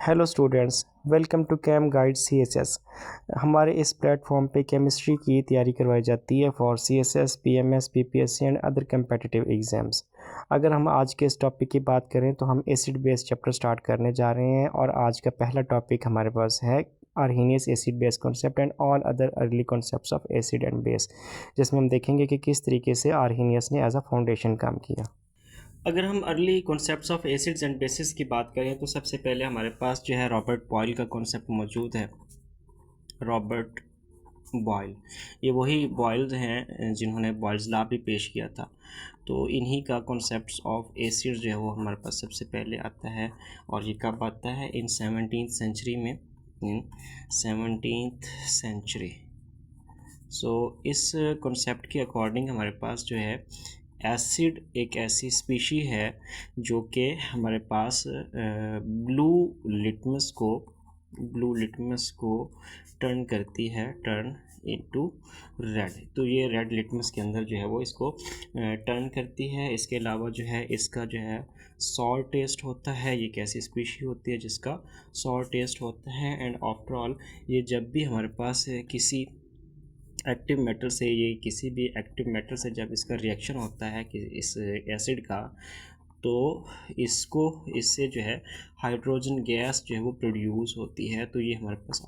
Hello students, welcome to cam guide CSS. हमारे इस platform पे केमिस्ट्री की तैयारी करवाई जाती है for CSS, PMS, PPSC and other competitive exams. अगर हम आज के इस टॉपिक की बात करें तो हम एसिड बेस चैप्टर स्टार्ट करने जा रहे हैं और आज का पहला टॉपिक हमारे पास है Arrhenius acid base concept and all other early concepts of acid and base, जिसमें हम देखेंगे कि किस तरीके से आर्हीनियस ने एज अ फाउंडेशन काम किया। अगर हम early concepts of acids and bases की बात करें तो सबसे पहले हमारे पास जो है रॉबर्ट बॉयल का कॉन्सेप्ट मौजूद है। रॉबर्ट बॉयल, ये वही बॉयल्स हैं जिन्होंने बॉयल्स लॉ भी पेश किया था। तो इन्हीं का कॉन्सेप्ट्स ऑफ एसिड्स जो है वो हमारे पास सबसे पहले आता है। और ये कब आता है? इन 17th सेंचुरी में, इन 17th सेंचुरी। सो इस कॉन्सेप्ट के अकॉर्डिंग हमारे पास जो है एसिड एक ऐसी स्पीशी है जो कि हमारे पास ब्लू लिटमस को टर्न करती है, टर्न इनटू रेड। तो ये रेड लिटमस के अंदर जो है वो इसको टर्न करती है। इसके अलावा जो है इसका जो है सॉर टेस्ट होता है। ये कैसी स्पीशी होती है जिसका सॉर टेस्ट होता है। एंड आफ्टर ऑल ये जब भी हमारे पास किसी एक्टिव मेटल से, ये किसी भी एक्टिव मेटल से जब इसका रिएक्शन होता है कि इस एसिड का, तो इससे जो है हाइड्रोजन गैस जो है वो प्रोड्यूस होती है। तो ये हमारे पास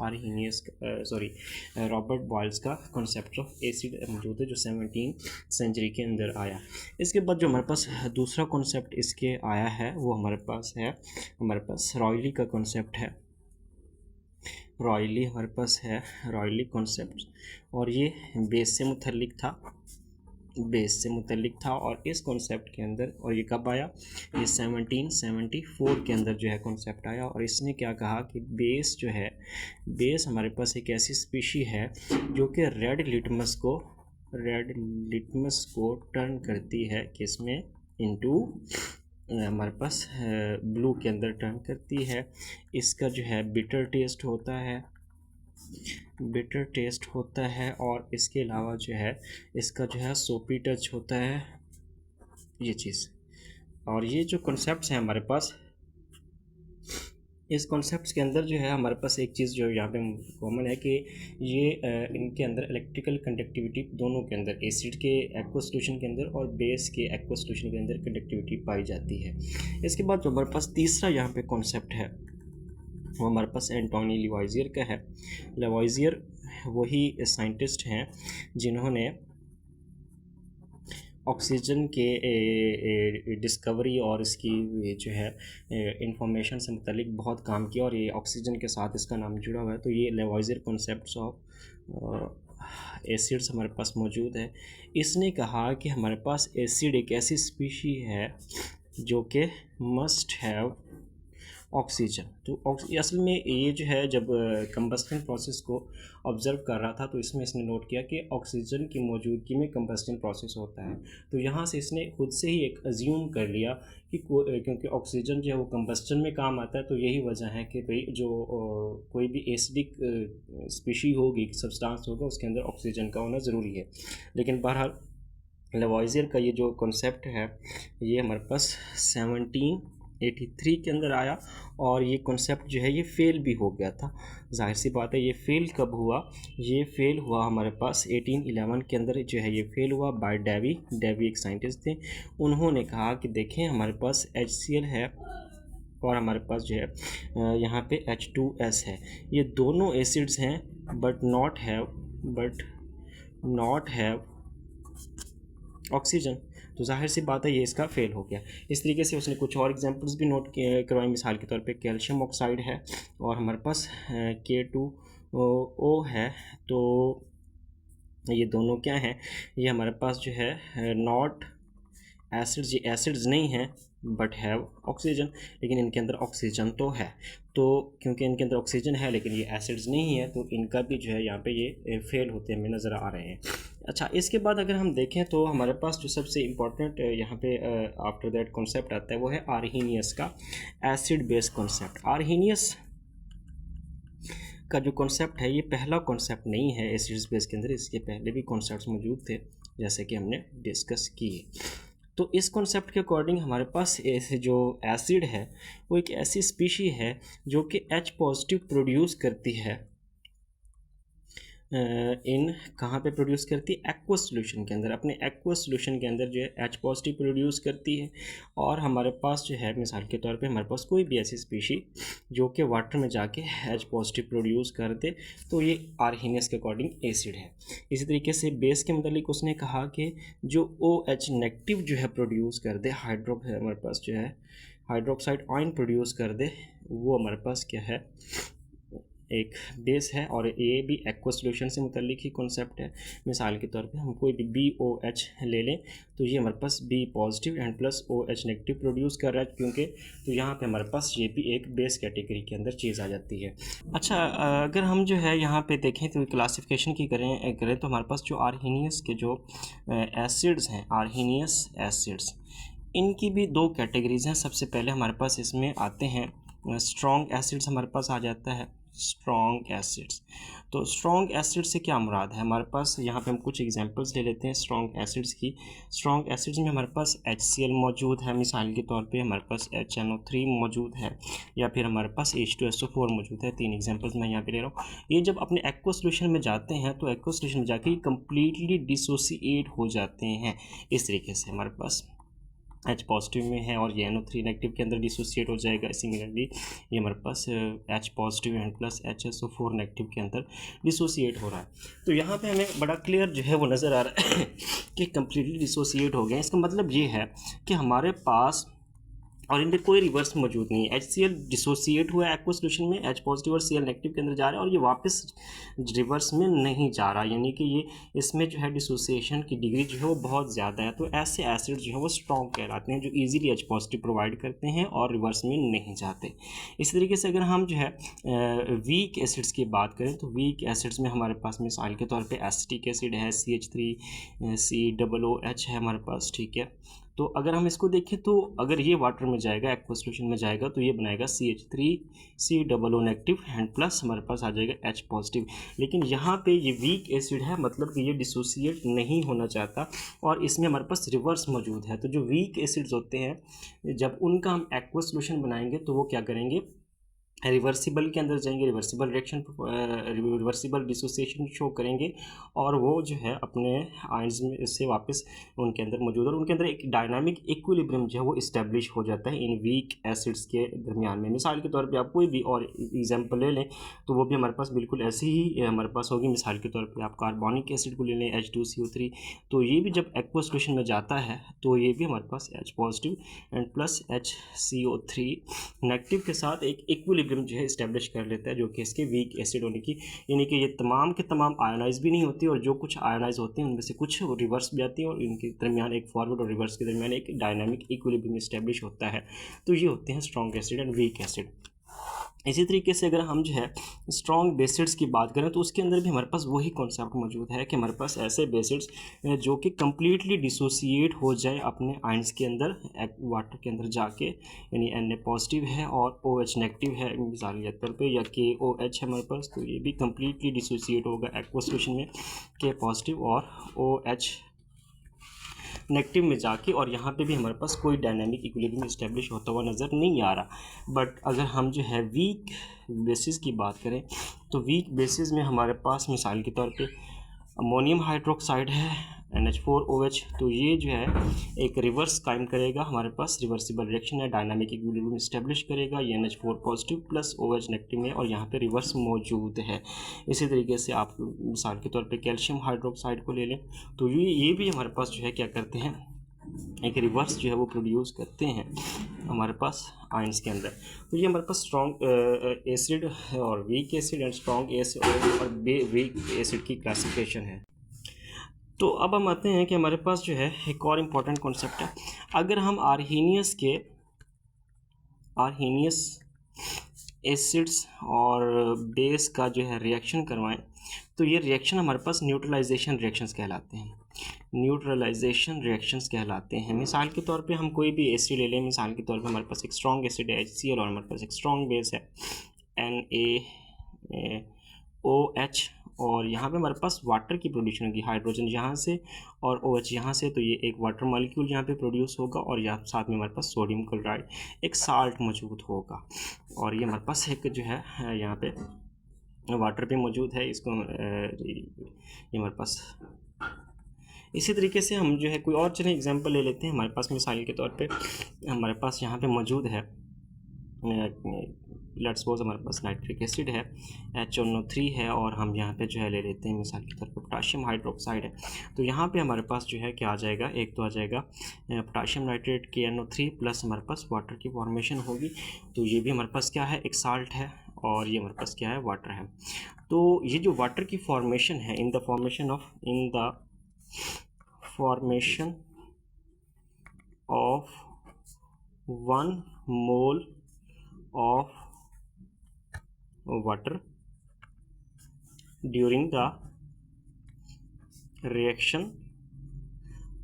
रॉबर्ट बॉयल्स का कॉन्सेप्ट ऑफ एसिड मौजूद है जो 17th सेंचुरी के अंदर आया। इसके बाद जो हमारे पास दूसरा कॉन्सेप्ट इसके आया है वो हमारे पास रॉयली का कॉन्सेप्ट है। रॉयली कॉन्सेप्ट, और ये बेस से मुतल्लिक था। और इस कॉन्सेप्ट के अंदर, और ये कब आया? ये 1774 के अंदर जो है कॉन्सेप्ट आया। और इसने क्या कहा कि बेस हमारे पास एक ऐसी स्पीशी है जो कि रेड लिटमस को टर्न करती है, किसमें? इनटू हमारे पास ब्लू के अंदर टर्न करती है। इसका जो है बिटर टेस्ट होता है और इसके अलावा जो है इसका जो है सोपी टच होता है, ये चीज़। और ये जो कॉन्सेप्ट्स हैं हमारे पास, इस कॉन्सेप्ट्स के अंदर जो है हमारे पास एक चीज़ जो यहाँ पे कॉमन है कि ये इनके अंदर इलेक्ट्रिकल कंडक्टिविटी, दोनों के अंदर, एसिड के एक्वस सॉल्यूशन के अंदर और बेस के एक्वस सॉल्यूशन के अंदर कंडक्टिविटी पाई जाती है। इसके बाद जो हमारे पास तीसरा यहाँ पे कॉन्सेप्ट है वो हमारे पास एंटोनी लेवॉइज़ियर का है। लेवॉइज़ियर वही साइंटिस्ट हैं जिन्होंने ऑक्सीजन के डिस्कवरी और इसकी जो है इंफॉर्मेशन से मुतालिक बहुत काम किया, और ये ऑक्सीजन के साथ इसका नाम जुड़ा हुआ है। तो ये लेवॉइज़ियर कॉन्सेप्ट्स ऑफ एसिड्स हमारे पास मौजूद है। इसने कहा कि हमारे पास एसिड एक ऐसी स्पीशी है जो कि मस्ट हैव ऑक्सीजन। तो असल में ये जो है जब कंबस्टन प्रोसेस को ऑब्ज़र्व कर रहा था तो इसमें इसने नोट किया कि ऑक्सीजन की मौजूदगी में कंबस्टन प्रोसेस होता है। तो यहाँ से इसने खुद से ही एक अज्यूम कर लिया कि क्योंकि ऑक्सीजन जो है वो कंबस्टन में काम आता है, तो यही वजह है कि भाई जो कोई भी एसिडिक स्पीशी होगी, सब्सटेंस होगा, उसके अंदर ऑक्सीजन का होना ज़रूरी है। लेकिन बहरहाल लेवॉइज़ियर का ये जो कॉन्सेप्ट है ये हमारे पास 1783 के अंदर आया, और ये कॉन्सेप्ट जो है ये फेल भी हो गया था। जाहिर सी बात है, ये फेल कब हुआ? ये फेल हुआ हमारे पास 1811 के अंदर जो है ये फेल हुआ बाय डेवी एक साइंटिस्ट थे। उन्होंने कहा कि देखें हमारे पास HCl है और हमारे पास जो है यहाँ पे H2S है। ये दोनों एसिड्स हैं बट नॉट हैव ऑक्सीजन। तो जाहिर सी बात है ये इसका फेल हो गया। इस तरीके से उसने कुछ और एग्जांपल्स भी नोट करवाई। मिसाल के तौर पे कैल्शियम ऑक्साइड है और हमारे पास K2O है। तो ये दोनों क्या हैं? ये हमारे पास जो है नॉट एसिड्स, ये एसिड्स नहीं हैं बट हैव ऑक्सीजन, लेकिन इनके अंदर ऑक्सीजन तो है। तो क्योंकि इनके अंदर ऑक्सीजन है लेकिन ये एसिड्स नहीं है, तो इनका भी जो है यहाँ पे ये फेल होते हमें नज़र आ रहे हैं। अच्छा, इसके बाद अगर हम देखें तो हमारे पास जो सबसे इम्पॉर्टेंट यहाँ पे आफ्टर दैट कॉन्सेप्ट आता है वो है आर्हीनियस का एसिड बेस कॉन्सेप्ट। आर्हीनियस का जो कॉन्सेप्ट है ये पहला कॉन्सेप्ट नहीं है एसिड बेस के अंदर, इसके पहले भी कॉन्सेप्ट्स मौजूद थे जैसे कि हमने डिस्कस किए। तो इस कॉन्सेप्ट के अकॉर्डिंग हमारे पास ऐसे जो एसिड है वो एक ऐसी स्पीशी है जो कि H पॉजिटिव प्रोड्यूस करती है इन कहाँ पे प्रोड्यूस करती है, एक्वा सोल्यूशन के अंदर। अपने एक्वा सोल्यूशन के अंदर जो है H पॉजिटिव प्रोड्यूस करती है। और हमारे पास जो है मिसाल के तौर पे हमारे पास कोई भी ऐसी स्पीशी जो कि वाटर में जाके H पॉजिटिव प्रोड्यूस कर दे तो ये आर्हीनियस के अकॉर्डिंग एसिड है। इसी तरीके से बेस के मतलब उसने कहा कि जो OH नेगेटिव जो है प्रोड्यूस कर दे, हमारे पास जो है हाइड्रोक्साइड आयन प्रोड्यूस कर दे, वो हमारे पास क्या है, एक बेस है। और ये भी एक्वा सोल्यूशन से मुतल्लिक ही कॉन्सेप्ट है। मिसाल के तौर पे हम कोई भी BOH ले लें तो ये हमारे पास B positive and plus OH negative produce कर रहा है, क्योंकि तो यहाँ पे हमारे पास ये भी एक बेस कैटेगरी के अंदर चीज़ आ जाती है। अच्छा, अगर हम जो है यहाँ पे देखें तो क्लासिफिकेशन की करें तो हमारे पास जो आर्हीनियस के जो एसिड्स हैं, आर्हीनियस एसिड्स, इनकी भी दो कैटेगरीज हैं। सबसे पहले हमारे पास इसमें आते हैं स्ट्रॉन्ग एसिड्स, हमारे पास आ जाता है स्ट्रॉन्ग एसिड्स। तो स्ट्रॉन्ग एसिड से क्या मुराद है, हमारे पास यहाँ पे हम कुछ एग्जांपल्स ले लेते हैं स्ट्रॉन्ग एसिड्स की। स्ट्रॉन्ग एसिड्स में हमारे पास HCl मौजूद है, मिसाल के तौर पे हमारे पास HNO3 मौजूद है, या फिर हमारे पास H2SO4 मौजूद है। 3 एग्जांपल्स मैं यहाँ पे ले रहा हूँ। ये जब अपने एक्वा सोल्यूशन में जाते हैं तो एक्वा सोल्यूशन में जाके कम्प्लीटली डिसोसिएट हो जाते हैं। इस तरीके से हमारे पास H पॉजिटिव में है और ये NO3 नेगेटिव के अंदर डिसोसिएट हो जाएगा। सिमिलरली ये हमारे पास H positive and plus HSO4 negative के अंदर डिसोसिएट हो रहा है। तो यहाँ पे हमें बड़ा क्लियर जो है वो नज़र आ रहा है कि कम्प्लीटली डिसोसिएट हो गए। इसका मतलब ये है कि हमारे पास और इनमें कोई रिवर्स मौजूद नहीं है। HCl डिसोसिएट हुआ है एक्वा सोल्यूशन में, H पॉजिटिव और Cl नेगेटिव के अंदर जा रहा है और ये वापस रिवर्स में नहीं जा रहा, यानी कि ये इसमें जो है डिसोसिएशन की डिग्री जो है वो बहुत ज़्यादा है। तो ऐसे एसिड जो है वो स्ट्रॉन्ग कहलाते हैं, जो ईजिली H पॉजिटिव प्रोवाइड करते हैं और रिवर्स में नहीं जाते। इसी तरीके से अगर हम जो है वीक एसिड्स की बात करें तो वीक एसिड्स में हमारे पास मिसाल के तौर पर एसिटिक एसिड है, CH3COOH है हमारे पास, ठीक है। तो अगर हम इसको देखें तो अगर ये वाटर में जाएगा, एक्वा सोल्यूशन में जाएगा, तो ये बनाएगा CH3COO नेगेटिव एंड प्लस हमारे पास आ जाएगा H पॉजिटिव। लेकिन यहाँ पे ये वीक एसिड है, मतलब कि ये डिसोसिएट नहीं होना चाहता और इसमें हमारे पास रिवर्स मौजूद है। तो जो वीक एसिड्स होते हैं जब उनका हम एक्वा सोल्यूशन बनाएंगे तो वो क्या करेंगे, रिवर्सिबल के अंदर जाएंगे, reversible reaction, reversible dissociation show करेंगे और वो जो है अपने आयंस में से वापस उनके अंदर मौजूद है और उनके अंदर एक डायनामिक इक्विलिब्रियम जो है वो इस्टेब्लिश हो जाता है इन वीक एसिड्स के दरमियान में। मिसाल के तौर पे आप कोई भी और एग्जांपल ले लें तो वो भी हमारे पास बिल्कुल ऐसी ही हमारे पास होगी। मिसाल के तौर पर आप कार्बोनिक एसिड को ले लें, H2CO3, तो ये भी जब एक्वा सोल्यूशन में जाता है तो ये भी हमारे पास H positive and plus HCO3 negative के साथ एक इक्विलिब्रियम जो है इस्टेब्लिश कर लेता है, जो कि इसके वीक एसिड होने की, यानी कि ये तमाम के तमाम आयोनाइज भी नहीं होती और जो कुछ आयोनाइज होते हैं उनमें से कुछ रिवर्स भी आती हैं और इनके दरमियान एक फॉरवर्ड और रिवर्स के दरमियान एक डायनामिक इक्विलिब्रियम इस्टेब्लिश होता है। तो ये होते हैं strong acid and weak acid. इसी तरीके से अगर हम जो है स्ट्रॉन्ग बेसिड्स की बात करें तो उसके अंदर भी हमारे पास वही कॉन्सेप्ट मौजूद है कि हमारे पास ऐसे बेसिड्स जो कि कम्प्लीटली डिसोसिएट हो जाए अपने आयंस के अंदर वाटर के अंदर जाके, यानी Na पॉजिटिव है और OH नेगेटिव है मिसाल के तौर पे, या KOH है हमारे पास, तो ये भी कम्प्लीटली डिसोसिएट होगा एक्वा सोल्यूशन में K पॉजिटिव और OH नेगेटिव में जाके, और यहाँ पे भी हमारे पास कोई डायनामिक इक्विलिब्रियम इस्टेब्लिश होता हुआ नज़र नहीं आ रहा। बट अगर हम जो है वीक बेसिस की बात करें तो वीक बेसिस में हमारे पास मिसाल के तौर पे अमोनियम हाइड्रोक्साइड है NH4OH, तो ये जो है एक रिवर्स कायम करेगा, हमारे पास रिवर्सिबल रिएक्शन है, डायनामिक इक्विलिब्रियम इस्टेब्लिश करेगा। ये NH4 positive plus OH negative में और यहाँ पे रिवर्स मौजूद है। इसी तरीके से आप मिसाल के तौर पे कैल्शियम हाइड्रोक्साइड को ले लें तो ये भी हमारे पास जो है क्या करते हैं, एक रिवर्स जो है वो प्रोड्यूस करते हैं हमारे पास आयंस के अंदर। तो ये हमारे पास स्ट्रॉन्ग एसिड और weak acid and strong acid और वीक एसिड की क्लासिफिकेशन है। तो अब हम आते हैं कि हमारे पास जो है एक और इम्पॉर्टेंट कॉन्सेप्ट है। अगर हम आर्हीनियस एसिड्स और बेस का जो है रिएक्शन करवाएं तो ये रिएक्शन हमारे पास न्यूट्रलाइजेशन रिएक्शंस कहलाते हैं, न्यूट्रलाइजेशन रिएक्शंस कहलाते हैं। मिसाल के तौर पे हम कोई भी एसिड ले लें, मिसाल के तौर पे हमारे पास एक स्ट्रॉन्ग एसिड है HCl और हमारे पास एक स्ट्रॉन्ग बेस है NaOH और यहाँ पे हमारे पास वाटर की प्रोड्यूशन होगी, हाइड्रोजन यहाँ से और OH यहाँ से, तो ये एक वाटर मॉलिक्यूल यहाँ पे प्रोड्यूस होगा और यहाँ साथ में हमारे पास सोडियम क्लोराइड एक साल्ट मौजूद होगा। और ये हमारे पास एक जो है यहाँ पे वाटर भी मौजूद है, इसको ये हमारे पास। इसी तरीके से हम जो है कोई और चलिए एग्जांपल ले लेते हैं। हमारे पास मिसाल के तौर पे हमारे पास यहाँ पे मौजूद है, लेट्स सपोज हमारे पास नाइट्रिक एसिड है, HNO3 है, और हम यहाँ पे जो है ले लेते हैं मिसाल के तौर पे पोटाशियम हाइड्रोक्साइड है। तो यहाँ पे हमारे पास जो है क्या आ जाएगा, एक तो आ जाएगा पोटाशियम नाइट्रेट KNO3 प्लस हमारे पास वाटर की फॉर्मेशन होगी। तो ये भी हमारे पास क्या है, एक साल्ट है, और ये हमारे पास क्या है, वाटर है। तो ये जो वाटर की फॉर्मेशन है, in the formation of 1 mole of water during the reaction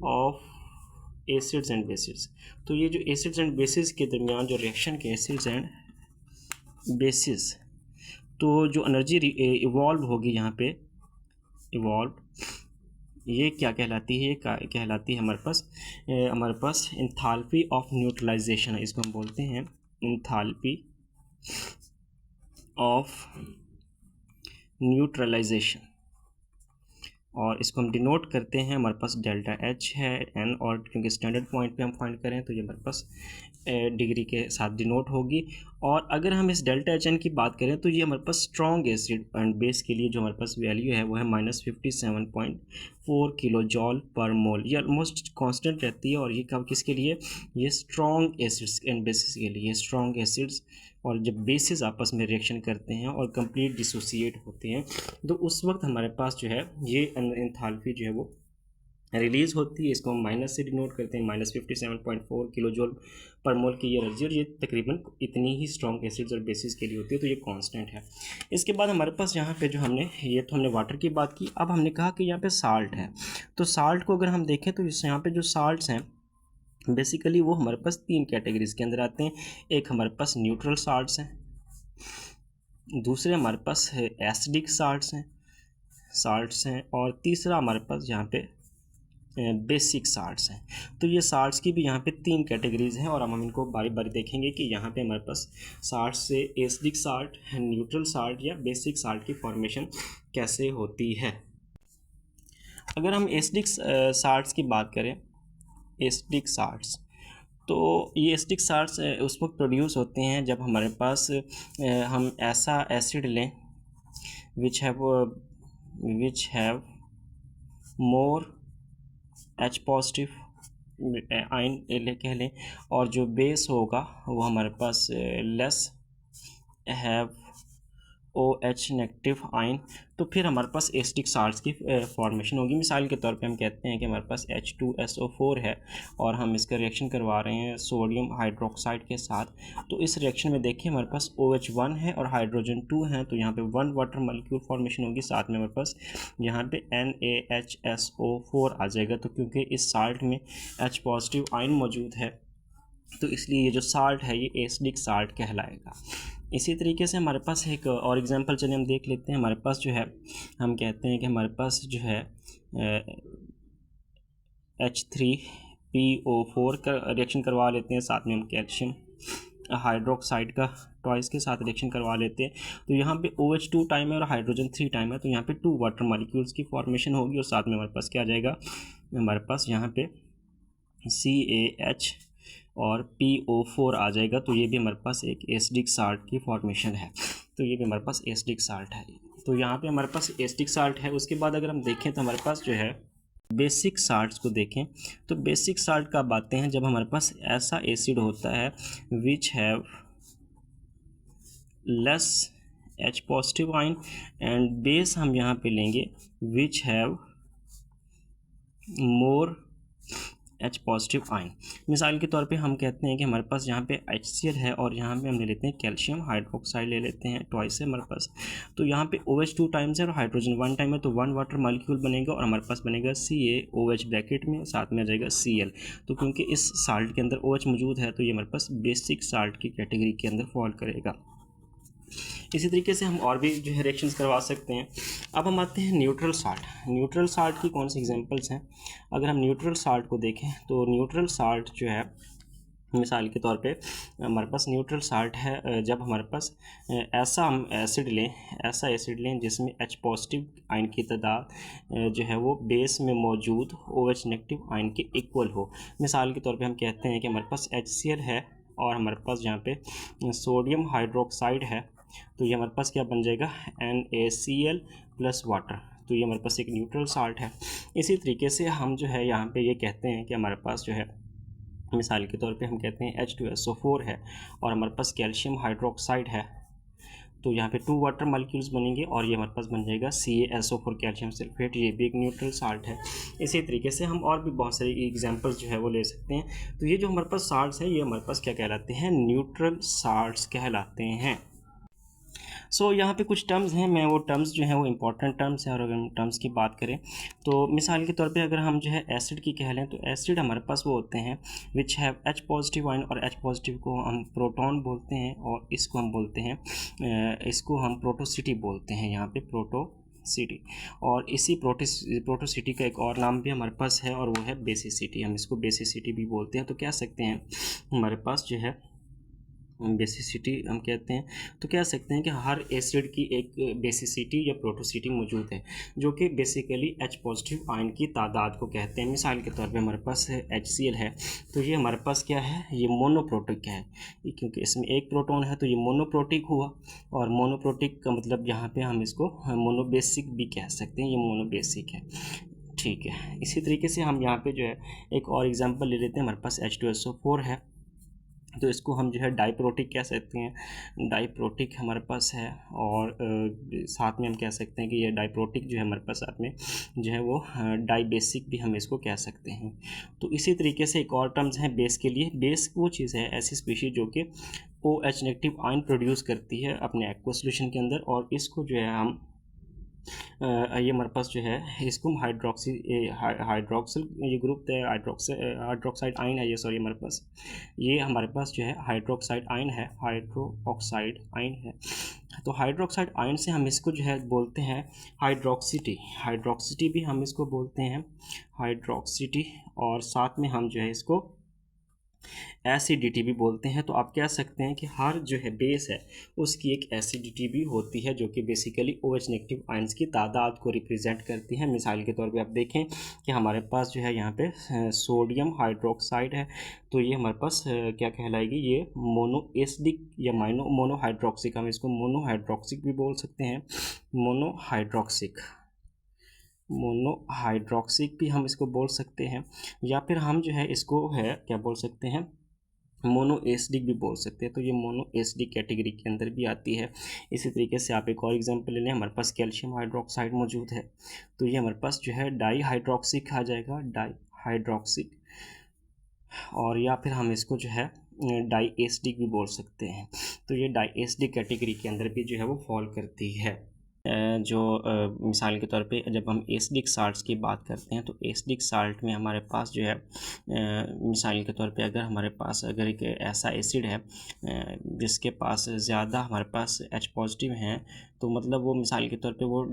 of acids and bases। तो ये जो एसिड्स एंड बेसिस के दरमियान जो रिएक्शन के एसिड्स एंड बेसिस, तो जो एनर्जी इवॉल्व होगी यहाँ पे, ये क्या कहलाती है, ये कहलाती है हमारे पास इंथैल्पी ऑफ न्यूट्रलाइजेशन है। इसको हम बोलते हैं इंथैल्पी ऑफ न्यूट्रलाइजेशन, और इसको हम डिनोट करते हैं, हमारे पास डेल्टा H है N, और क्योंकि स्टैंडर्ड पॉइंट पे हम फाइंड करें तो ये हमारे पास डिग्री के साथ डिनोट होगी। और अगर हम इस डेल्टा HN की बात करें तो ये हमारे पास स्ट्रॉन्ग एसिड एंड बेस के लिए जो हमारे पास वैल्यू है वो है -57.4 किलो जॉल पर मोल। ये ऑलमोस्ट कांस्टेंट रहती है, और ये कब किसके लिए, ये स्ट्रॉन्ग एसिड्स एंड बेसिस के लिए। स्ट्रॉन्ग एसिड्स और जब बेसिस आपस में रिएक्शन करते हैं और कंप्लीट डिसोसिएट होते हैं, तो उस वक्त हमारे पास जो है ये एंथैल्पी जो है वो रिलीज़ होती है। इसको हम माइनस से डिनोट करते हैं, -57.4 किलो जूल पर मोल की ये एनर्जी, और ये तकरीबन इतनी ही स्ट्रॉन्ग एसिड्स और बेसिस के लिए होती है, तो ये कांस्टेंट है। इसके बाद हमारे पास यहाँ पे जो हमने वाटर की बात की। अब हमने कहा कि यहाँ पे साल्ट है, तो साल्ट को अगर हम देखें तो यहाँ पे जो साल्ट्स हैं बेसिकली वो हमारे पास 3 कैटेगरीज के अंदर आते हैं। एक हमारे पास न्यूट्रल साल्ट्स हैं, दूसरे हमारे पास है एसिडिक साल्ट्स हैं, और तीसरा हमारे पास यहाँ पे बेसिक साल्ट्स हैं। तो ये साल्ट्स की भी यहाँ पे 3 कैटेगरीज हैं, और हम इनको बारी बारी देखेंगे कि यहाँ पे हमारे पास साल्ट से एसिडिक साल्ट, न्यूट्रल साल्ट या बेसिक साल्ट की फॉर्मेशन कैसे होती है। अगर हम एसिडिक साल्ट्स की बात करें, एसिडिक साल्ट्स, तो ये एसिडिक साल्ट्स उस वक्त प्रोड्यूस होते हैं जब हमारे पास हम ऐसा एसिड लें which have more H positive ion कह लें, और जो बेस होगा वो हमारे पास less have OH negative ion. तो फिर हमारे पास एसिडिक साल्ट्स की फॉर्मेशन होगी। मिसाल के तौर पे हम कहते हैं कि हमारे पास H2SO4 है, और हम इसका रिएक्शन करवा रहे हैं सोडियम हाइड्रोक्साइड के साथ। तो इस रिएक्शन में देखिए हमारे पास OH1 है और हाइड्रोजन 2 है, तो यहाँ पे 1 वाटर मॉलिक्यूल फॉर्मेशन होगी, साथ में हमारे पास यहाँ पे NaHSO4 आ जाएगा। तो क्योंकि इस साल्ट में H पॉजिटिव आयन मौजूद है, तो इसलिए ये जो साल्ट है ये एसिडिक साल्ट कहलाएगा। इसी तरीके से हमारे पास एक और एग्जांपल चलिए हम देख लेते हैं। हमारे पास जो है, हम कहते हैं कि हमारे पास जो है H3PO4 का रिएक्शन करवा लेते हैं, साथ में हम कैल्शियम हाइड्रोक्साइड का टॉइस के साथ रिएक्शन करवा लेते हैं। तो यहाँ पे OH2 टाइम है और हाइड्रोजन 3 टाइम है, तो यहाँ पे 2 वाटर मॉलिक्यूल्स की फॉर्मेशन होगी, और साथ में हमारे पास क्या आ जाएगा, हमारे पास यहाँ पे CaH और PO4 आ जाएगा। तो ये भी हमारे पास एक एसिडिक साल्ट की फॉर्मेशन है, तो ये भी हमारे पास एसिडिक साल्ट है। तो यहाँ पे हमारे पास एसिडिक साल्ट है। उसके बाद अगर हम देखें तो हमारे पास जो है बेसिक साल्ट्स को देखें, तो बेसिक साल्ट कब आते हैं, जब हमारे पास ऐसा एसिड होता है which have less H positive ion, and base हम यहाँ पे लेंगे विच have more H positive ion. मिसाल के तौर पे हम कहते हैं कि हमारे पास यहाँ पे HCl है, और यहाँ पे हम ले लेते हैं कैल्शियम हाइड्रोक्साइड ले लेते हैं, ट्वाइस है हमारे पास। तो यहाँ पे OH2 टाइम्स है और हाइड्रोजन 1 टाइम है, तो 1 वाटर मॉलिक्यूल बनेगा, और हमारे पास बनेगा CaOH ब्रैकेट में, साथ में आ जाएगा Cl। तो क्योंकि इस साल्ट के अंदर OH मौजूद है, तो ये हमारे पास बेसिक साल्ट की कैटेगरी के अंदर फॉल करेगा। इसी तरीके से हम और भी जो है रिएक्शंस करवा सकते हैं। अब हम आते हैं न्यूट्रल साल्ट। न्यूट्रल साल्ट की कौन सी एग्जांपल्स हैं? अगर हम न्यूट्रल साल्ट को देखें तो न्यूट्रल साल्ट जो है, मिसाल के तौर पे हमारे पास न्यूट्रल साल्ट है जब हमारे पास ऐसा हम ऐसा एसिड लें जिसमें H पॉजिटिव आयन की तादाद जो है वो बेस में मौजूद OH नेगेटिव आयन के इक्वल हो। मिसाल के तौर पे हम कहते हैं कि हमारे पास HCl है और हमारे पास जहाँ पे सोडियम हाइड्रोक्साइड है, तो ये हमारे पास क्या बन जाएगा, NaCl प्लस वाटर। तो ये हमारे पास एक न्यूट्रल साल्ट है। इसी तरीके से हम जो है यहाँ पे ये कहते हैं कि हमारे पास जो है, मिसाल के तौर पे हम कहते हैं H2SO4 है और हमारे पास कैल्शियम हाइड्रोक्साइड है, तो यहाँ पे 2 वाटर मॉलिक्यूल्स बनेंगे और ये हमारे पास बन जाएगा CaSO4 कैल्शियम सल्फेट। ये भी एक न्यूट्रल साल्ट है। इसी तरीके से हम और भी बहुत सारी एग्जांपल्स जो है वो ले सकते हैं। तो ये जो हमारे पास साल्ट्स हैं ये हमारे पास क्या कहलाते हैं, न्यूट्रल साल्ट्स कहलाते हैं। यहाँ पे कुछ टर्म्स हैं, मैं वो टर्म्स जो हैं वो इंपॉर्टेंट टर्म्स हैं, और अगर हम टर्म्स की बात करें तो मिसाल के तौर पे अगर हम जो है एसिड की कह लें तो एसिड हमारे पास वो होते हैं which have H positive ion, और H पॉजिटिव को हम प्रोटॉन बोलते हैं और इसको हम बोलते हैं प्रोटोसिटी बोलते हैं, यहाँ पे प्रोटोसिटी। और इसी प्रोटोसिटी का एक और नाम भी हमारे पास है और वो है बेसिसिटी, हम इसको बेसिसिटी भी बोलते हैं। तो कह सकते हैं हमारे पास जो है बेसिसिटी हम कहते हैं, तो कह सकते हैं कि हर एसिड की एक बेसिसिटी या प्रोटोसिटी मौजूद है जो कि बेसिकली H पॉजिटिव आयन की तादाद को कहते हैं। मिसाल के तौर पे हमारे पास HCl है, तो ये हमारे पास क्या है, ये मोनोप्रोटिक है, क्योंकि इसमें एक प्रोटॉन है तो ये मोनोप्रोटिक हुआ। और मोनोप्रोटिक का मतलब यहाँ पे हम इसको मोनोबेसिक भी कह सकते हैं, ये मोनोबेसिक है, ठीक है। इसी तरीके से हम यहाँ पे जो है एक और एग्जांपल ले लेते हैं। हमारे पास H2SO4 है, तो इसको हम जो है डाइप्रोटिक कह सकते हैं, डाइप्रोटिक हमारे पास है। और साथ में हम कह सकते हैं कि ये डाइप्रोटिक जो है हमारे पास साथ में जो है वो डाइबेसिक भी हम इसको कह सकते हैं। तो इसी तरीके से एक और टर्म्स हैं बेस के लिए। बेस वो चीज़ है, ऐसी स्पीशीज जो कि OH नेगेटिव आयन प्रोड्यूस करती है अपने एक्वा सॉल्यूशन के अंदर, और इसको जो है हम ये हमारे पास जो है इसको हम हाइड्रोक्सिल ये ग्रुप है, हाइड्रोक्साइड आयन है ये, सॉरी हमारे पास ये हमारे पास जो है हाइड्रोक्साइड आयन है, हाइड्रोक्साइड आयन है। तो हाइड्रोक्साइड आयन से हम इसको जो है बोलते हैं हाइड्रोक्सिटी भी हम इसको बोलते हैं हाइड्रोक्सिटी, और साथ में हम जो है इसको एसिडिटी भी बोलते हैं। तो आप कह सकते हैं कि हर जो है बेस है उसकी एक एसिडिटी भी होती है जो कि बेसिकली OH नेगेटिव आयंस की तादाद को रिप्रेजेंट करती है। मिसाल के तौर पे आप देखें कि हमारे पास जो है यहाँ पे सोडियम हाइड्रोक्साइड है, तो ये हमारे पास क्या कहलाएगी, ये मोनोएसिडिक या मोनोहाइड्रोक्सिक, हम इसको मोनोहाइड्रोक्सिक भी बोल सकते हैं, मोनोहाइड्रोक्सिक भी हम इसको बोल सकते हैं, या फिर हम जो है इसको है क्या बोल सकते हैं, मोनोएसिडिक भी बोल सकते हैं। तो ये मोनोएसिडिक कैटेगरी के अंदर भी आती है। इसी तरीके से आप एक और एग्जांपल ले लें, हमारे पास कैल्शियम हाइड्रोक्साइड मौजूद है, तो ये हमारे पास जो है डाईहाइड्रोक्सिक आ जाएगा, डाईहाइड्रोक्सिक, और या फिर हम इसको जो है डाईएसिडिक भी बोल सकते हैं। तो ये डाईएसिडिक कैटेगरी के अंदर भी जो है वो फॉल करती है। मिसाल के तौर पे जब हम एसिडिक साल्ट्स की बात करते हैं तो एसिडिक साल्ट में हमारे पास जो है मिसाल के तौर पे अगर एक ऐसा एसिड है जिसके पास ज़्यादा हमारे पास H पॉजिटिव हैं, तो मतलब वो मिसाल के तौर पे वो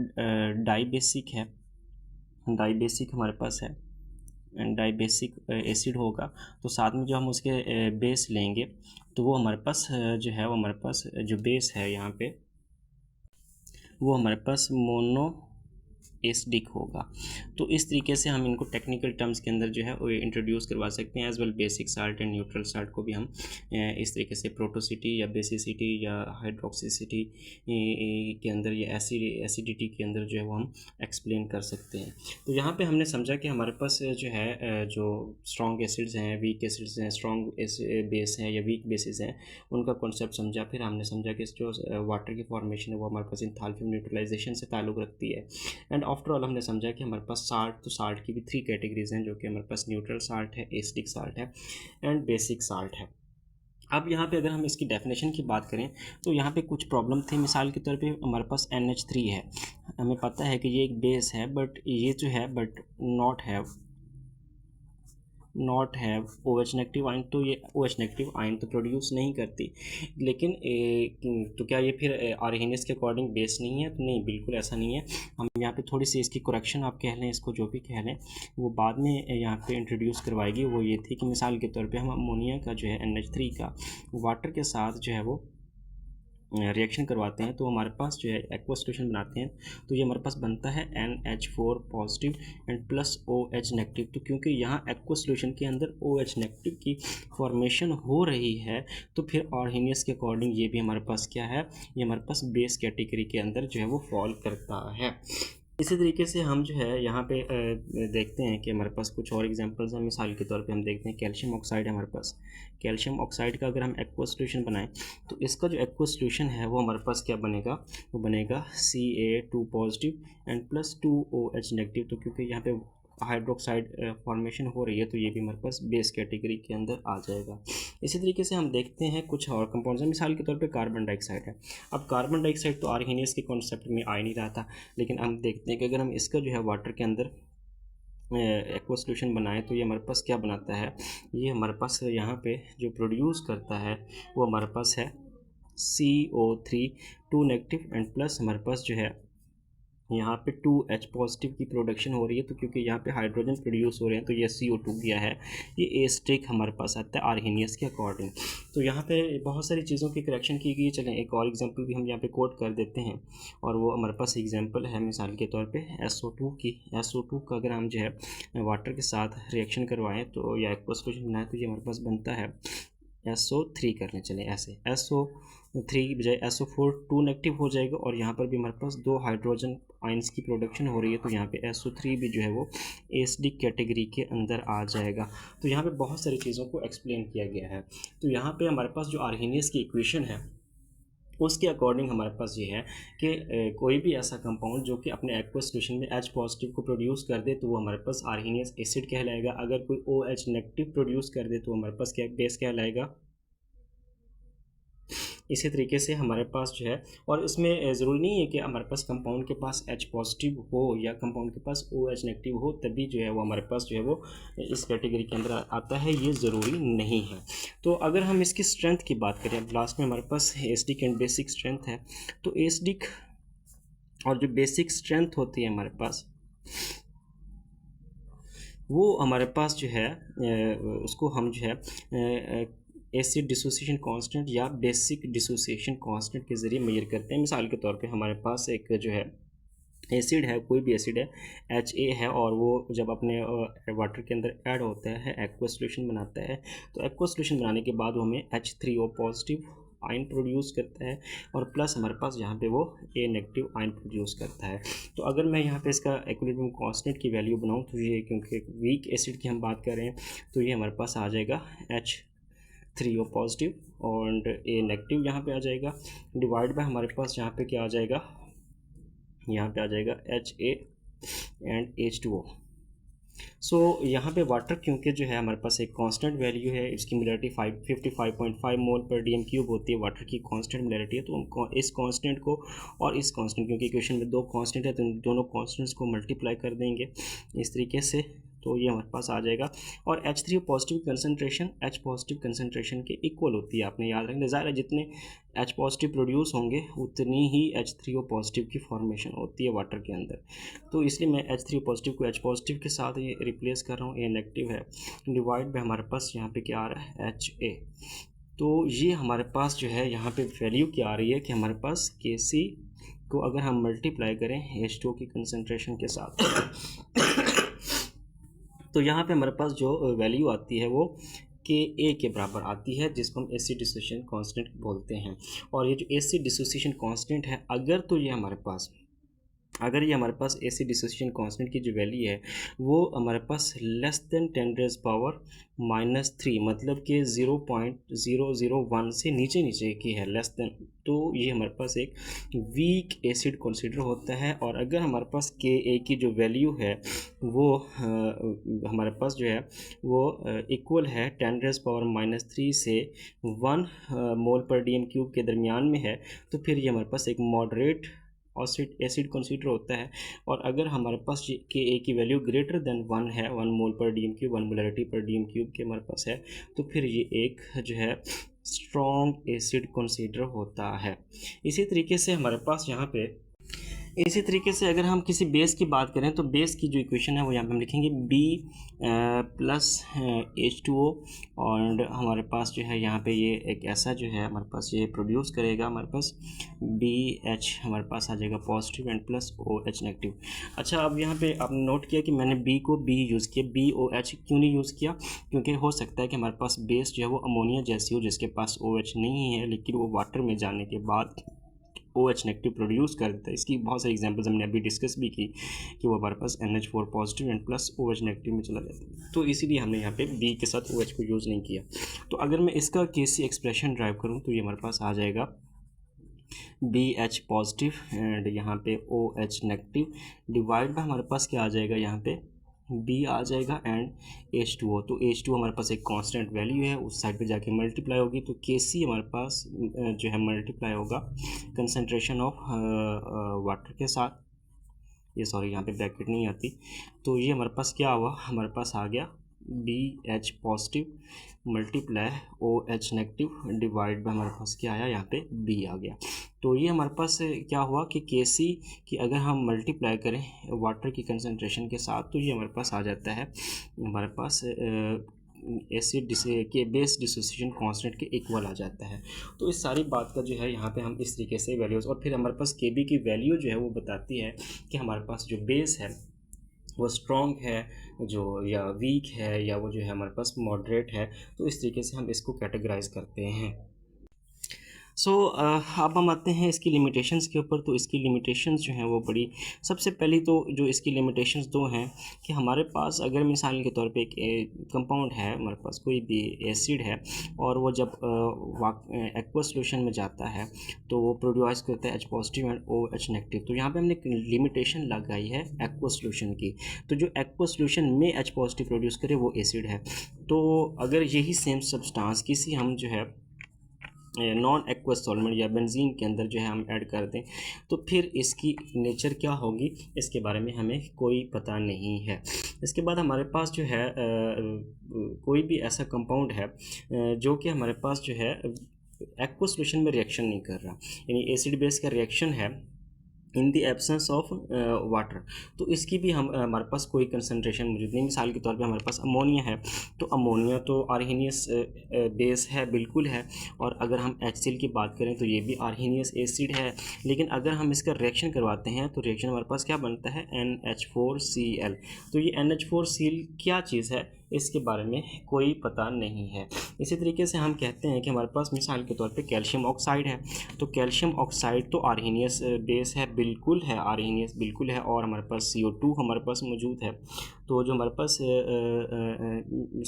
डाइबेसिक है, डाइबेसिक हमारे पास है, डाइबेसिक एसिड होगा। तो साथ में जो हम उसके बेस लेंगे तो वो हमारे पास जो है वो हमारे पास जो बेस है यहाँ पे वो हमारे पास मोनोएसिडिक होगा। तो इस तरीके से हम इनको टेक्निकल टर्म्स के अंदर जो है वो इंट्रोड्यूस करवा सकते हैं। As well basic salt and neutral salt को भी हम इस तरीके से प्रोटोसिटी या बेसिसिटी या हाइड्रोक्सिसिटी के अंदर या एसिडिटी के अंदर जो है वो हम एक्सप्लेन कर सकते हैं। तो यहाँ पे हमने समझा कि हमारे पास जो है जो स्ट्रॉन्ग एसिड्स हैं, वीक एसिड्स हैं, स्ट्रॉन्ग बेस हैं या वीक बेसिस हैं, उनका कॉन्सेप्ट समझा। फिर हमने समझा कि जो वाटर की फॉर्मेशन है वो हमारे पास इंथाल्पी न्यूट्रलाइजेशन से ताल्लुक़ रखती है। एंड आफ्टर ऑल हमने समझा कि हमारे पास साल्ट की भी 3 कैटेगरीज हैं, जो कि हमारे पास न्यूट्रल साल्ट है, एसिडिक साल्ट है एंड बेसिक साल्ट है। अब यहाँ पे अगर हम इसकी डेफिनेशन की बात करें तो यहाँ पे कुछ प्रॉब्लम थी। मिसाल के तौर पे हमारे पास NH3 है, हमें पता है कि ये एक बेस है, बट ये जो है but not have OH negative ion, तो ये OH नेगेटिव आयन तो प्रोड्यूस नहीं करती। लेकिन तो क्या ये फिर आर्हेनियस के अकॉर्डिंग बेस नहीं है? तो नहीं, बिल्कुल ऐसा नहीं है। हम यहाँ पे थोड़ी सी इसकी करेक्शन आप कह लें, इसको जो भी कह लें, वो बाद में यहाँ पे इंट्रोड्यूस करवाएगी। वो ये थी कि मिसाल के तौर पे हम अमोनिया का जो है NH3 का वाटर के साथ जो है वो रिएक्शन करवाते हैं, तो हमारे पास जो है एक्वा सॉल्यूशन बनाते हैं, तो ये हमारे पास बनता है NH4 positive and plus OH negative. तो क्योंकि यहाँ एक्वा सॉल्यूशन के अंदर OH नेगेटिव की फॉर्मेशन हो रही है, तो फिर आर्हेनियस के अकॉर्डिंग ये भी हमारे पास क्या है, ये हमारे पास बेस कैटेगरी के अंदर जो है वो फॉल करता है। इसी तरीके से हम जो है यहाँ पे देखते हैं कि हमारे पास कुछ और एग्जांपल्स हैं। मिसाल के तौर पे हम देखते हैं कैल्शियम ऑक्साइड है हमारे पास। कैल्शियम ऑक्साइड का अगर हम एक्वा सॉल्यूशन बनाएं, तो इसका जो एक्वा सॉल्यूशन है वो हमारे पास क्या बनेगा, वो बनेगा Ca2 positive and plus 2OH negative. तो क्योंकि यहाँ पे हाइड्रोक्साइड फॉर्मेशन हो रही है, तो ये भी हमारे पास बेस कैटेगरी के अंदर आ जाएगा। इसी तरीके से हम देखते हैं कुछ और कंपाउंड्स हैं। मिसाल के तौर पे कार्बन डाइऑक्साइड है। अब कार्बन डाइऑक्साइड तो आर्हेनियस के कॉन्सेप्ट में आ ही नहीं रहा था, लेकिन हम देखते हैं कि अगर हम इसका जो है वाटर के अंदर एक्वा सॉल्यूशन बनाएं, तो ये हमारे पास क्या बनाता है, ये हमारे पास यहाँ पे जो प्रोड्यूस करता है वो हमारे पास है CO3 2 नेगेटिव एंड प्लस हमारे पास जो है यहाँ पे 2H पॉजिटिव की प्रोडक्शन हो रही है। तो क्योंकि यहाँ पे हाइड्रोजन प्रोड्यूस हो रहे हैं, तो ये CO2 गया है, ये एस्टिक हमारे पास आता है आर्हेनियस के अकॉर्डिंग। तो यहाँ पे बहुत सारी चीज़ों की करेक्शन की गई। चलें एक और एग्जांपल भी हम यहाँ पे कोट कर देते हैं, और वो हमारे पास एग्जांपल है मिसाल के तौर पे SO2 की। SO2 का अगर हम जो है वाटर के साथ रिएक्शन करवाएँ, तो या एक्वा सॉल्यूशन बनाएँ, तो ये हमारे पास बनता है SO3 करने चले ऐसे, SO3 की बजाय SO4 2 नेगेटिव हो जाएगा, और यहाँ पर भी हमारे पास 2 हाइड्रोजन आइंस की प्रोडक्शन हो रही है, तो यहाँ पे SO3 भी जो है वो एसिडिक कैटेगरी के अंदर आ जाएगा। तो यहाँ पे बहुत सारी चीज़ों को एक्सप्लेन किया गया है। तो यहाँ पे हमारे पास जो आर्हेनियस की इक्वेशन है, उसके अकॉर्डिंग हमारे पास ये है कि कोई भी ऐसा कंपाउंड जो कि अपने एक्वा सॉल्यूशन में H पॉजिटिव को प्रोड्यूस कर दे, तो वो हमारे पास आर्हेनियस एसिड कहलाएगा। अगर कोई OH नेगेटिव प्रोड्यूस कर दे, तो हमारे पास क्या बेस कहलाएगा। इसी तरीके से हमारे पास जो है, और इसमें ज़रूरी नहीं है कि हमारे पास कंपाउंड के पास H पॉजिटिव हो या कंपाउंड के पास OH नेगेटिव हो तभी जो है वो हमारे पास जो है वो इस कैटेगरी के अंदर आता है, ये ज़रूरी नहीं है। तो अगर हम इसकी स्ट्रेंथ की बात करें, अब लास्ट में हमारे पास एसिडिक एंड बेसिक स्ट्रेंथ है। तो एसिडिक और जो बेसिक स्ट्रेंथ होती है हमारे पास, वो हमारे पास जो है उसको हम जो है एसिड डिसोसिएशन कांस्टेंट या बेसिक डिसोसिएशन कांस्टेंट के ज़रिए मेजर करते हैं। मिसाल के तौर पे हमारे पास एक जो है एसिड है, कोई भी एसिड है, HA है, और वो जब अपने वाटर के अंदर ऐड होता है, एक्वा सॉल्यूशन बनाता है, तो एक्वा सॉल्यूशन बनाने के बाद वो हमें H3O पॉजिटिव आयन प्रोड्यूस करता है, और प्लस हमारे पास यहाँ पे वो A नेगेटिव आयन प्रोड्यूस करता है। तो अगर मैं यहाँ पे इसका इक्विलिब्रियम कांस्टेंट की वैल्यू बनाऊँ, तो ये क्योंकि वीक एसिड की हम बात कर रहे हैं, तो ये हमारे पास आ जाएगा H3O पॉजिटिव और A नेगेटिव यहाँ पे आ जाएगा, डिवाइड बाय हमारे पास यहाँ पे क्या आ जाएगा, यहाँ पे आ जाएगा HA एंड H2O। सो यहाँ पे वाटर क्योंकि जो है हमारे पास एक कांस्टेंट वैल्यू है, इसकी मोलैरिटी 55.5 मोल पर DM क्यूब होती है, वाटर की कांस्टेंट मोलैरिटी है। तो हम इस कांस्टेंट को और इस कांस्टेंट, क्योंकि इक्वेशन में 2 कांस्टेंट है, तो इन दोनों कांस्टेंट्स को मल्टीप्लाई कर देंगे इस तरीके से, तो ये हमारे पास आ जाएगा। और H3O positive concentration H positive concentration के इक्वल होती है, आपने याद रखना। ज़ाहिर है जितने H पॉजिटिव प्रोड्यूस होंगे उतनी ही H3O पॉजिटिव की फॉर्मेशन होती है वाटर के अंदर। तो इसलिए मैं H3O पॉजिटिव को H पॉजिटिव के साथ ये रिप्लेस कर रहा हूँ, A नेगेटिव है, डिवाइड बाय हमारे पास यहाँ पे क्या आ रहा है, HA। तो ये हमारे पास जो है यहाँ पे वैल्यू क्या आ रही है कि हमारे पास Kc को अगर हम मल्टीप्लाई करें H2O की कंसनट्रेशन के साथ तो यहाँ पे हमारे पास जो वैल्यू आती है वो Ka के बराबर आती है, जिसको हम एसिड डिसोसिएशन कांस्टेंट बोलते हैं। और ये जो एसिड डिसोसिएशन कांस्टेंट है, अगर ये हमारे पास एसिड डिसोसिएशन कांस्टेंट की जो वैल्यू है वो हमारे पास लेस देन 10⁻³ मतलब कि 0.001 से नीचे की है, लेस देन, तो ये हमारे पास एक वीक एसिड कंसीडर होता है। और अगर हमारे पास Ka की जो वैल्यू है वो हमारे पास जो है वो इक्वल है 10⁻³ से 1 मोल पर DM क्यूब के दरमियान में है, तो फिर ये हमारे पास एक मॉडरेट एसिड कंसीडर होता है, और अगर हमारे पास के ए की वैल्यू ग्रेटर देन 1 है, 1 मोल पर डी एम क्यूब, 1 मोलरिटी पर डी एम क्यूब के हमारे पास है, तो फिर ये एक जो है स्ट्रॉन्ग एसिड कंसीडर होता है। इसी तरीके से हमारे पास यहाँ पे इसी तरीके से अगर हम किसी बेस की बात करें तो बेस की जो इक्वेशन है वो यहाँ पे हम लिखेंगे B प्लस H2O, और हमारे पास जो है यहाँ पे ये एक ऐसा जो है हमारे पास ये प्रोड्यूस करेगा, हमारे पास BH हमारे पास आ जाएगा positive and plus OH negative. अच्छा, अब यहाँ पे आपने नोट किया कि मैंने B को B यूज़ किया, BOH क्यों नहीं यूज़ किया? क्योंकि हो सकता है कि हमारे पास बेस जो है वो अमोनिया जैसी हो जिसके पास OH नहीं है, लेकिन वो वाटर में जाने के बाद OH नेगेटिव प्रोड्यूस कर देता है। इसकी बहुत सारी एग्जांपल्स हमने अभी डिस्कस भी की कि वो हमारे पास NH4 positive and plus OH negative में चला जाता है, तो इसीलिए हमने यहाँ पे B के साथ OH को यूज़ नहीं किया। तो अगर मैं इसका KC एक्सप्रेशन ड्राइव करूँ तो ये हमारे पास आ जाएगा BH पॉजिटिव एंड यहाँ पे OH नेगेटिव डिवाइड बाय हमारे पास क्या आ जाएगा, यहाँ पे B आ जाएगा एंड H2O। तो H2O हमारे पास एक कांस्टेंट वैल्यू है, उस साइड पे जाके मल्टीप्लाई होगी, तो KC हमारे पास जो है मल्टीप्लाई होगा कंसंट्रेशन ऑफ वाटर के साथ, ये सॉरी यहाँ पे ब्रैकेट नहीं आती, तो ये हमारे पास क्या हुआ, हमारे पास आ गया BH positive multiply OH negative divide by हमारे पास क्या आया, यहाँ पे B आ गया। तो ये हमारे पास क्या हुआ कि KC की अगर हम मल्टीप्लाई करें वाटर की कंसंट्रेशन के साथ, तो ये हमारे पास आ जाता है हमारे पास एसिड के बेस डिसोसिएशन कांस्टेंट के इक्वल आ जाता है। तो इस सारी बात का जो है यहाँ पे हम इस तरीके से वैल्यूज़, और फिर हमारे पास KB की वैल्यू जो है वो बताती है कि हमारे पास जो बेस है वो स्ट्रॉन्ग है जो, या वीक है, या वो जो है हमारे पास मॉडरेट है। तो इस तरीके से हम इसको कैटेगराइज करते हैं। अब हम आते हैं इसकी लिमिटेशंस के ऊपर। तो इसकी लिमिटेशंस जो हैं वो बड़ी, सबसे पहली तो जो इसकी लिमिटेशंस दो हैं कि हमारे पास अगर मिसाल के तौर पे एक कंपाउंड है, हमारे पास कोई भी एसिड है, और वो जब एक्वा सॉल्यूशन में जाता है तो वो प्रोड्यूस करता है H positive and OH negative. तो यहाँ पे हमने एक लिमिटेशन लगाई है एक्वा सॉल्यूशन की, तो जो एक्वा सॉल्यूशन में H पॉजिटिव प्रोड्यूस करे वो एसिड है। तो अगर यही सेम सब्सटेंस किसी हम जो है नॉन एक्वस सॉल्वेंट या बेंजीन के अंदर जो है हम ऐड कर दें, तो फिर इसकी नेचर क्या होगी इसके बारे में हमें कोई पता नहीं है। इसके बाद हमारे पास जो है कोई भी ऐसा कंपाउंड है जो कि हमारे पास जो है एक्वस सॉल्यूशन में रिएक्शन नहीं कर रहा, यानी एसिड बेस का रिएक्शन है इन दी एब्सेंस ऑफ वाटर, तो इसकी भी हमारे पास कोई कंसंट्रेशन मौजूद नहीं। मिसाल के तौर पे हमारे पास अमोनिया है, तो अमोनिया तो आर्हीनियस बेस है, बिल्कुल है, और अगर हम HCl की बात करें तो ये भी आर्हीनियस एसिड है, लेकिन अगर हम इसका रिएक्शन करवाते हैं तो रिएक्शन हमारे पास क्या बनता है, NH4Cl। तो ये NH4Cl क्या चीज़ है इसके बारे में कोई पता नहीं है। इसी तरीके से हम कहते हैं कि हमारे पास मिसाल के तौर पे कैल्शियम ऑक्साइड है, तो कैल्शियम ऑक्साइड तो आर्हीनियस बेस है, बिल्कुल है, आर्हीनियस बिल्कुल है, और हमारे पास CO2 हमारे पास मौजूद है। तो जो हमारे पास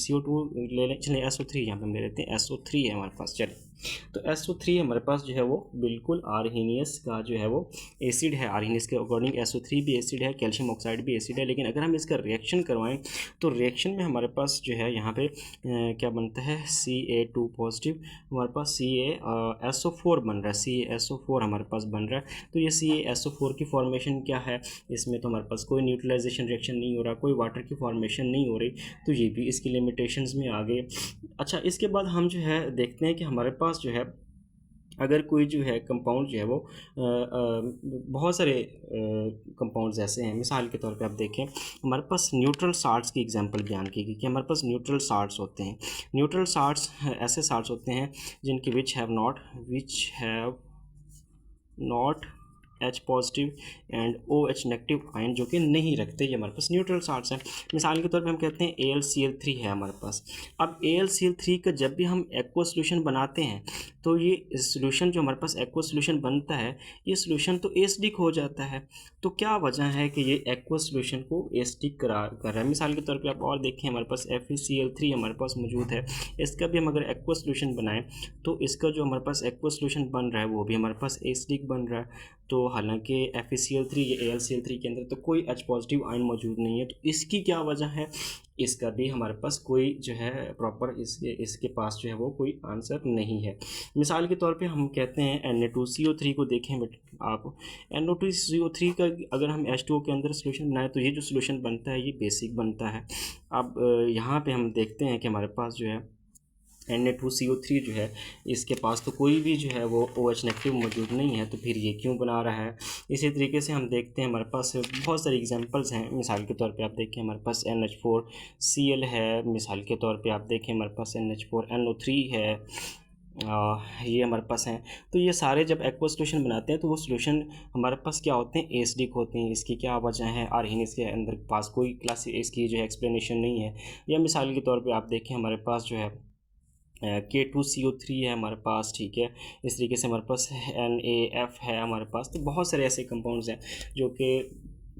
CO2 ले लें, चलिए SO3 यहाँ पे हम ले लेते हैं, SO3 है हमारे पास। चलिए, तो SO3 हमारे पास जो है वो बिल्कुल आर्हीनियस का जो है वो एसिड है, आर्हीनियस के अकॉर्डिंग SO3 भी एसिड है, कैल्शियम ऑक्साइड भी एसिड है, लेकिन अगर हम इसका रिएक्शन करवाएं तो रिएक्शन में हमारे पास जो है यहाँ पे क्या बनता है, Ca2 पॉजिटिव, हमारे पास CaSO4 बन रहा है, CaSO4 हमारे पास बन रहा है। तो ये CaSO4 की फॉर्मेशन क्या है, इसमें तो हमारे पास कोई न्यूट्रलाइजेशन रिएक्शन नहीं हो रहा, कोई वाटर की फॉर्मेशन नहीं हो रही, तो ये भी इसकी लिमिटेशंस में आ गए। अच्छा, इसके बाद हम जो है देखते हैं कि हमारे पास जो है अगर कोई जो है कंपाउंड जो है वो बहुत सारे कंपाउंड्स ऐसे हैं, मिसाल के तौर पे आप देखें हमारे पास न्यूट्रल साल्ट्स की एग्जांपल बयान की गई कि हमारे पास न्यूट्रल साल्ट्स होते हैं। न्यूट्रल साल्ट्स ऐसे साल्ट्स होते हैं जिनकी which have not H positive and OH negative ion जो कि नहीं रखते, ये हमारे पास न्यूट्रल साल्ट्स हैं। मिसाल के तौर पे हम कहते हैं AlCl3 है हमारे पास। अब AlCl3 का जब भी हम एक्वा सोल्यूशन बनाते हैं तो ये सोल्यूशन जो हमारे पास एक्वा सोल्यूशन बनता है, ये सोल्यूशन तो एसिडिक हो जाता है। तो क्या वजह है कि ये एक्वा सोल्यूशन को एसिडिक कर रहा है। मिसाल के तौर पे आप और देखें, हमारे पास FeCl3 हमारे पास मौजूद है, इसका भी हम अगर एक्वा सोल्यूशन बनाएं तो इसका जो हमारे पास एक्वा सोल्यूशन बन रहा है वो भी हमारे पास एसिडिक बन रहा है। तो हालांकि FeCl3 या AlCl3 के अंदर तो कोई H पॉजिटिव आयन मौजूद नहीं है। तो इसकी क्या वजह है, इसका भी हमारे पास कोई जो है प्रॉपर इसके पास जो है वो कोई आंसर नहीं है। मिसाल के तौर पे हम कहते हैं Na2CO3 को देखें आप, Na2CO3 का अगर हम H2O के अंदर सोल्यूशन बनाए तो ये जो सोल्यूशन बनता है ये बेसिक बनता है। अब यहाँ पे हम देखते हैं कि हमारे पास जो है Na2CO3 जो है इसके पास तो कोई भी जो है वो OH नेगेटिव मौजूद नहीं है, तो फिर ये क्यों बना रहा है। इसी तरीके से हम देखते हैं हमारे पास बहुत सारे एग्जांपल्स हैं। मिसाल के तौर पे आप देखें हमारे पास NH4Cl है, मिसाल के तौर पे आप देखें हमारे पास NH4NO3 है, ये हमारे पास हैं। तो ये सारे जब एक्वा सोल्यूशन बनाते हैं तो वो सोल्यूशन हमारे पास क्या होते हैं, एसिडिक होते हैं। इसकी क्या वजह है, आर्हीनियस के अंदर पास कोई क्लास इसकी जो है एक्सप्लेनेशन नहीं है। या मिसाल के तौर पे आप देखें हमारे पास जो है K2CO3 है हमारे पास, ठीक है। इस तरीके से हमारे पास NaF है हमारे पास। तो बहुत सारे ऐसे कंपाउंड्स हैं जो कि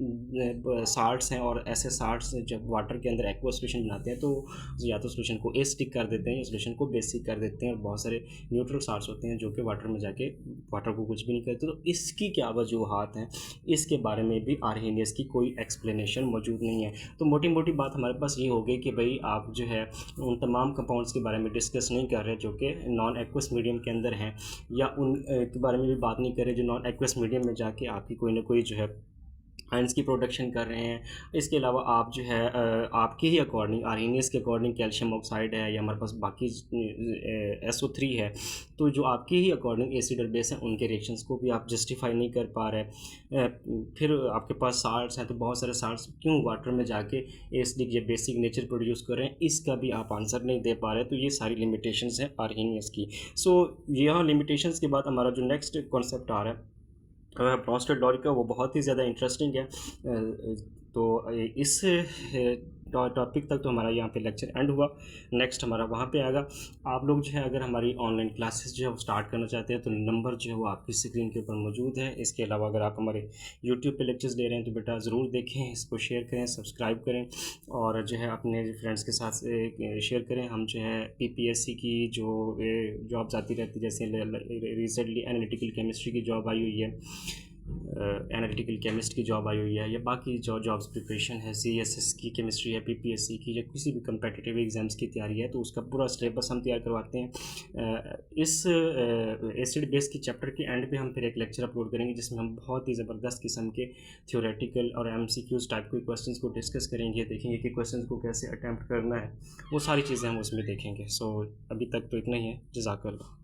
साल्ट्स हैं, और ऐसे साल्ट्स जब वाटर के अंदर एक्वा सोल्यूशन बनाते हैं तो या तो सोल्यूशन को एसिडिक कर देते हैं या सोल्यूशन को बेसिक कर देते हैं। और बहुत सारे न्यूट्रल साल्ट्स होते हैं जो कि वाटर में जाके वाटर को कुछ भी नहीं करते। तो इसकी क्या वजूहात हैं, इसके बारे में भी आर्हीनियस की कोई एक्सप्लेनेशन मौजूद नहीं है। तो मोटी मोटी बात हमारे पास ये हो गई कि भाई आप जो है उन तमाम कंपाउंड्स के बारे में डिस्कस नहीं कर रहे जो कि नॉन एक्वस मीडियम के अंदर हैं, या उन के बारे में भी बात नहीं कर रहे जो नॉन एक्वस मीडियम में जाके आपकी कोई ना कोई जो है आयंस की प्रोडक्शन कर रहे हैं। इसके अलावा आप जो है आपके ही अकॉर्डिंग, आर्हीनियस के अकॉर्डिंग कैल्शियम ऑक्साइड है या हमारे पास बाकी SO3 है, तो जो आपके ही अकॉर्डिंग एसिड और बेस हैं उनके रिएक्शंस को भी आप जस्टिफाई नहीं कर पा रहे। फिर आपके पास साल्ट्स हैं, तो बहुत सारे साल्ट्स क्यों वाटर में जाके एसिडिक या बेसिक नेचर प्रोड्यूस कर रहे हैं, इसका भी आप आंसर नहीं दे पा रहे। तो ये सारी लिमिटेशंस हैं आर्हीनियस की। सो यहाँ लिमिटेशंस के बाद हमारा जो नेक्स्ट कॉन्सेप्ट आ रहा है ब्रॉन्स्टेड डोरिका, वो बहुत ही ज़्यादा इंटरेस्टिंग है। तो इस टॉपिक तक तो हमारा यहाँ पे लेक्चर एंड हुआ। नेक्स्ट हमारा वहाँ पे आएगा। आप लोग जो है अगर हमारी ऑनलाइन क्लासेस जो है वो स्टार्ट करना चाहते हैं तो नंबर जो है वो आपकी स्क्रीन के ऊपर मौजूद है। इसके अलावा अगर आप हमारे यूट्यूब पे लेक्चर्स ले रहे हैं तो बेटा ज़रूर देखें, इसको शेयर करें, सब्सक्राइब करें और जो है अपने फ्रेंड्स के साथ शेयर करें। हम जो है PPSC की जो जॉब्स आती रहती है, जैसे रिसेंटली एनालिटिकल केमिस्ट्री की जॉब आई हुई है, एनालिटिकल केमिस्ट की जॉब आई हुई है, या बाकी जो जॉब्स प्रिपरेशन है, CSS की केमिस्ट्री है, PPSC की, या किसी भी कम्पिटिटिव एग्ज़ाम्स की तैयारी है, तो उसका पूरा सिलेबस हम तैयार करवाते हैं। इस एसिड बेस की चैप्टर के एंड पे हम फिर एक लेक्चर अपलोड करेंगे जिसमें हम बहुत ही ज़बरदस्त किस्म के थ्योरेटिकल और MCQs टाइप के क्वेश्चंस को डिस्कस करेंगे, देखेंगे कि क्वेश्चंस को कैसे अटैम्प्ट करना है, वो सारी चीज़ें हम उसमें देखेंगे। सो अभी तक तो इतना ही है। जज़ाकल्लाह।